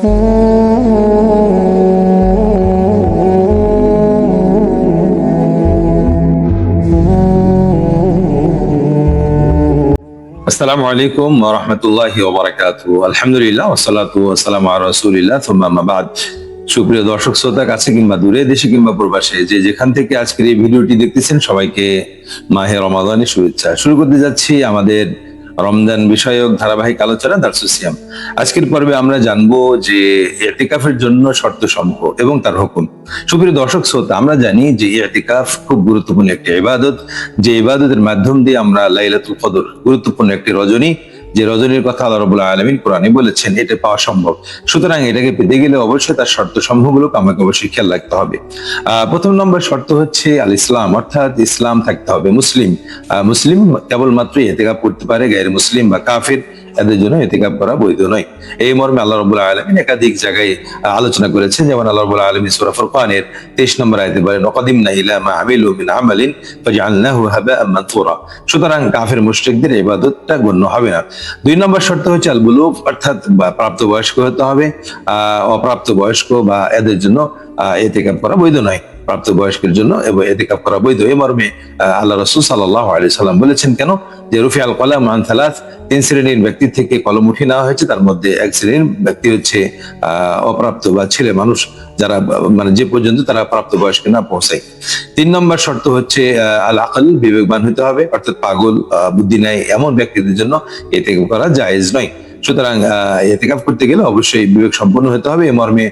আসসালামু আলাইকুম ওয়া রাহমাতুল্লাহি ওয়া বারাকাতুহু। আলহামদুলিল্লাহ ওয়াসসালাতু ওয়াসসালামু আলা রাসূলিল্লাহ সুম্মা আম্মা বাদ। সুপ্রিয় দর্শক শ্রোতা, কাছে কিংবা দূরে, দেশে কিংবা প্রবাসে, যে যেখান থেকে আজকের এই ভিডিওটি দেখতেছেন, সবাইকে মাহে রমাদানের শুভেচ্ছা। শুরু করতে যাচ্ছি আমাদের রমজান বিষয়ক ধারাবাহিক আলোচনা দারসুস সিয়াম। আজকের পর্বে আমরা জানবো যে ইতিকাফের জন্য শর্ত সমূহ এবং তার হুকুম। সুপ্রিয় দর্শক শ্রোতা, আমরা জানি যে ইতিকাফ খুব গুরুত্বপূর্ণ একটি ইবাদত, যে ইবাদতের মাধ্যম দিয়ে আমরা লাইলাতুল কদর, গুরুত্বপূর্ণ একটি রজনী, যে রজনীর কথা আল্লাহ রাব্বুল আলামিন কোরআনে বলেছেন, এটা পাওয়া সম্ভব। সুতরাং এটাকে পেতে গেলে অবশ্যই তার শর্ত সমূহগুলোকে আমাকে অবশ্যই খেয়াল রাখতে হবে। প্রথম নম্বর শর্ত হচ্ছে আল ইসলাম, অর্থাৎ ইসলাম থাকতে হবে, মুসলিম। মুসলিম কেবলমাত্র ইতিকাফ করতে পারে, গায়র মুসলিম বা কাফির এদের জন্য ইতিকাফ করা বৈধ নয়। এই মর্মে আল্লাহ রাব্বুল আলামিন একাধিক জায়গায় আলোচনা করেছেন। যেমন আল্লাহ রাব্বুল আলামিন সূরা ফুরকানের 23 নম্বর আয়াতে বলেন, ওয়াকাদিমনা ইলা মা আমিলু মিন আমালিন ফাজআলনাহু হাবাআন মানসুরা। সুতরাং কাফির মুশরিকদের ইবাদতটা গণ্য হবে না। দুই নম্বর শর্ত হচ্ছে আল বুলুগ, অর্থাৎ প্রাপ্তবয়স্ক হতে হবে। অপ্রাপ্ত বয়স্ক বা এদের জন্য ইতিকাফ করা বৈধ নয়। প্রাপ্তবয়স্কের জন্য এবং ইতিকাফ করা বৈধ। এই মর্মে আল্লাহ রাসূল সাল্লাল্লাহু আলাইহি সাল্লাম বলেছেন, কেন যে রুফিআল কলাম আন সালাস, তিন শ্রেণীর ব্যক্তি থেকে কলম উঠিয়ে নেওয়া হয়েছে। তার মধ্যে এক শ্রেণীর ব্যক্তি হচ্ছে অপ্রাপ্ত বা ছেলে মানুষ, যারা মানে যে পর্যন্ত তারা প্রাপ্ত বয়স্কে না পৌঁছায়। তিন নম্বর শর্ত হচ্ছে আল আকল, বিবেকবান হতে হবে, অর্থাৎ পাগল, বুদ্ধি নাই এমন ব্যক্তিদের জন্য ইতিকাফ করা জায়েজ নয়। সুতরাং ইতিকাফ করতে গেলে অবশ্যই বিবেক সম্পন্ন হতে হবে। এই মর্মে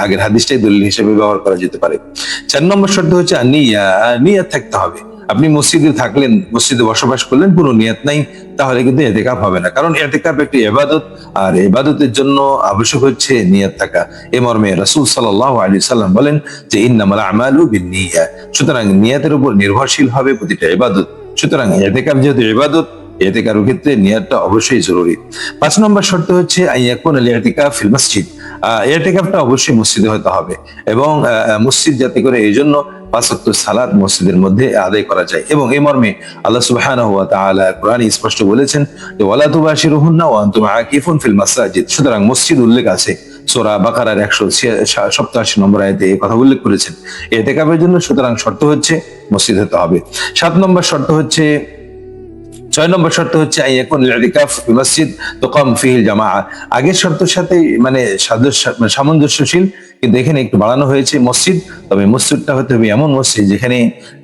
আগের হাদিসটাই দলিল হিসেবে ব্যবহার করা যেতে পারে। চার নম্বর শর্ত হচ্ছে নিয়াত থাকতে হবে। আপনি মসজিদে থাকলেন, মসজিদে বসবাস করলেন, কোনো নিয়াত নাই, তাহলে কিন্তু ইতিকাফ হবে না। কারণ ইতিকাফ একটি ইবাদত, আর ইবাদতের জন্য আবশ্যক হচ্ছে নিয়াত থাকা। এই মর্মে রাসূল সাল্লাল্লাহু আলাইহি সাল্লাম বলেন যে ইন্নামাল আমালু বিন্নিয়াত। সুতরাং নিয়াতের উপর নির্ভরশীল হবে প্রতিটা ইবাদত। সুতরাং ইতিকাফ যেহেতু ইবাদত, ইতিকাফের ক্ষেত্রে নিয়াতটা অবশ্যই জরুরি। 5 নম্বর শর্ত হচ্ছে আইয়াকুন আল ইতিকাফ ফিল মসজিদ। ইতিকাফটা অবশ্যই মসজিদে হতে হবে, এবং মসজিদ যাতে করে এই জন্য 5 ওয়াক্ত সালাত মসজিদের মধ্যে আদায় করা যায়। এবং এই মর্মে আল্লাহ সুবহানাহু ওয়া তাআলা কোরআনে স্পষ্ট বলেছেন যে ওয়ালা তুবাশিরুহুন্না ওয়া আনতুম আকিফুন ফিল মাসাজিদ। সুতরাং মসজিদ উল্লেখ আছে সূরা বাকারার 187 নম্বর আয়াতে এই কথা উল্লেখ করেছেন ইতিকাফের জন্য। সুতরাং শর্ত হচ্ছে মসজিদ হতে হবে। 7 নম্বর শর্ত হচ্ছে 6 নম্বর শর্ত হচ্ছে আইয়াকুন ইতিকাফ ফি মসজিদ তুকাম ফিহিল জামাআ। আগের শর্তের সাথে মানে সামঞ্জস্যশীল, কিন্তু এখানে একটু বাড়ানো হয়েছে মসজিদ। তবে মসজিদটা হতে হবে এমন মসজিদ যেখানে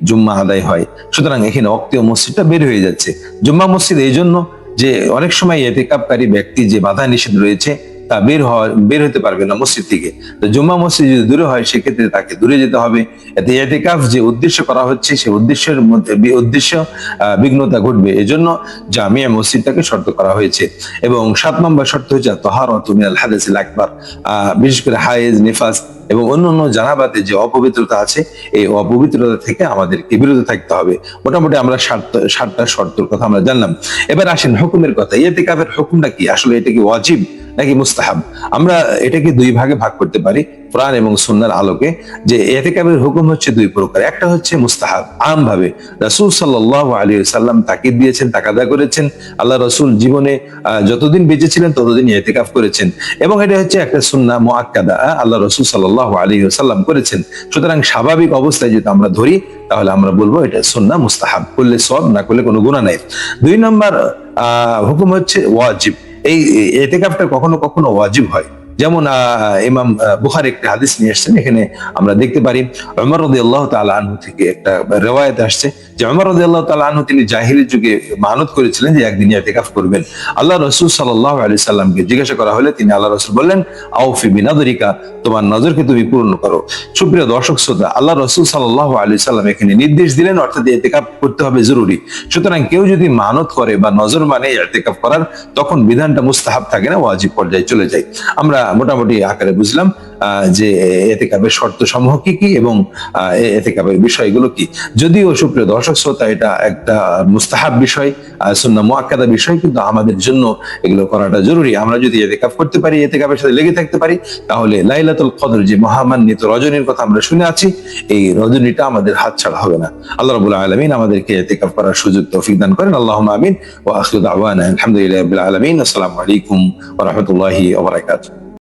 জুম্মা আদায় হয়। সুতরাং এখানে অক্তীয় মসজিদটা বের হয়ে যাচ্ছে। জুম্মা মসজিদ এই জন্য যে অনেক সময় ইতিকাফকারী ব্যক্তি যে বাধা নিষেধ রয়েছে তা বের হতে পারবে না মসজিদ থেকে। তো জুম্মা মসজিদ যদি দূরে হয়, সেক্ষেত্রে তাকে দূরে যেতে হবে। এতে ইতিকাফ যে উদ্দেশ্য করা হচ্ছে, সেই উদ্দেশ্যের মধ্যে বিঘ্নতা ঘটবে। এজন্য জামিয়া মসজিদটাকে শর্ত করা হয়েছে। এবং 7 নম্বর শর্ত হচ্ছে তাহারাতু মিনাল হাদাসিল আকবার। বিশেষ করে হায়েজ, নিফাস এবং অন্যান্য জানাবাতে যে অপবিত্রতা আছে, এই অপবিত্রতা থেকে আমাদেরকে বিরত থাকতে হবে। মোটামুটি আমরা 7টা শর্তের কথা আমরা জানলাম। এবার আসেন হুকুমের কথা। ইতিকাফের হুকুমটা কি? আসলে এটা কি ওয়াজিব নাকি মুস্তাহাব? আমরা এটাকে 2 ভাগে ভাগ করতে পারি কোরআন এবং সুন্নাহর আলোকে। যে ইতিকাফের হুকুম হচ্ছে 2 প্রকার। একটা হচ্ছে মুস্তাহাব, আম ভাবে রাসূল সাল্লাল্লাহু আলাইহি ওয়াসাল্লাম তাকিদ দিয়েছেন, তাকাদা করেছেন। আল্লাহ রাসূল জীবনে যতদিন বেঁচে ছিলেন ততদিন ইতিকাফ করেছেন, এবং এটা হচ্ছে একটা সুন্নাহ মুআক্কাদা, আল্লাহ রাসূল সাল্লাল্লাহু আলাইহি ওয়াসাল্লাম করেছেন। সুতরাং স্বাভাবিক অবস্থায় যদি আমরা ধরি, তাহলে আমরা বলবো এটা সুন্নাহ মুস্তাহাব, করলে সওয়াব, না করলে কোনো গুনাহ নাই। 2 নম্বর হুকুম হচ্ছে ওয়াজিব। এই ইতিকাফটা কখনো কখনো ওয়াজিব হয়। যেমন ইমাম বুখারী একটি হাদিস নিয়ে আসছেন, এখানে আমরা দেখতে পারি ওমর রাদিয়াল্লাহু তাআলা আনহু থেকে একটা riwayat আসছে যে ওমর রাদিয়াল্লাহু তাআলা আনহু তিনি জাহিলির যুগে মানত করেছিলেন যে একদিন ইতিকাফ করবেন। আল্লাহ রাসূল সাল্লাল্লাহু আলাইহি সাল্লামকে জিজ্ঞাসা করা হলে তিনি আল্লাহ রাসূল বললেন, আউফি বিনাদরিকা, তোমার নজরকে তুমি পূর্ণ করো। সুপ্রিয় দর্শক শ্রোতা, আল্লাহ রাসূল সাল্লাল্লাহু আলাইহি সাল্লাম এখানে নির্দেশ দিলেন, অর্থাৎ ইতিকাফ করতে হবে জরুরি। সুতরাং কেউ যদি মানত করে বা নজর মানে ইতিকাফ করার, তখন বিধানটা মুস্তাহাব থাকে না, ওয়াজিব পর্যায়ে চলে যায়। আমরা মোটামুটি আকারে বুঝলাম যে ইতিকাফের শর্ত সমূহ কি কি এবং ইতিকাফের বিষয়গুলো কি। যদিও সুপ্রিয় দর্শক শ্রোতা, এটা একটা মুস্তাহাব বিষয়, সুন্নাহ মুআক্কাদা বিষয়, কিন্তু আমাদের জন্য এগুলো করাটা জরুরি। আমরা যদি ইতিকাফ করতে পারি, ইতিকাফের সাথে লেগে থাকতে পারি, তাহলে লাইলাতুল কদর যে মহামান্বিত রজনীর কথা আমরা শুনে আছি, এই রজনীটা আমাদের হাতছাড়া হবে না। আল্লাহ রাব্বুল আলামিন আমাদেরকে ইতিকাফ করার সুযোগ তৌফিক দান করেন। আল্লাহুম্মা আমিন। ওয়া আখিরু দাওয়ানা আলহামদুলিল্লাহি রাব্বিল আলামিন। আসসালামু আলাইকুম ওয়া রাহমাতুল্লাহি ওয়া বারাকাতুহু।